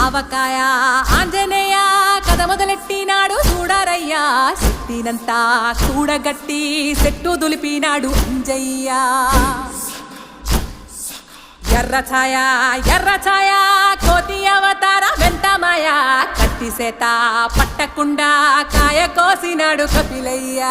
ఆవకాయ ఆంజనేయ కథ మొదలెట్టినాడు చూడారయ్యా శక్తినంతా కూడగట్టి చెట్టు దులిపినాడు అంజయ్య ఎర్ర ఛాయ కోతి అవతార వెంటమాయ కత్తి సేత పట్టకుండా కాయ కోసినాడు కపిలయ్య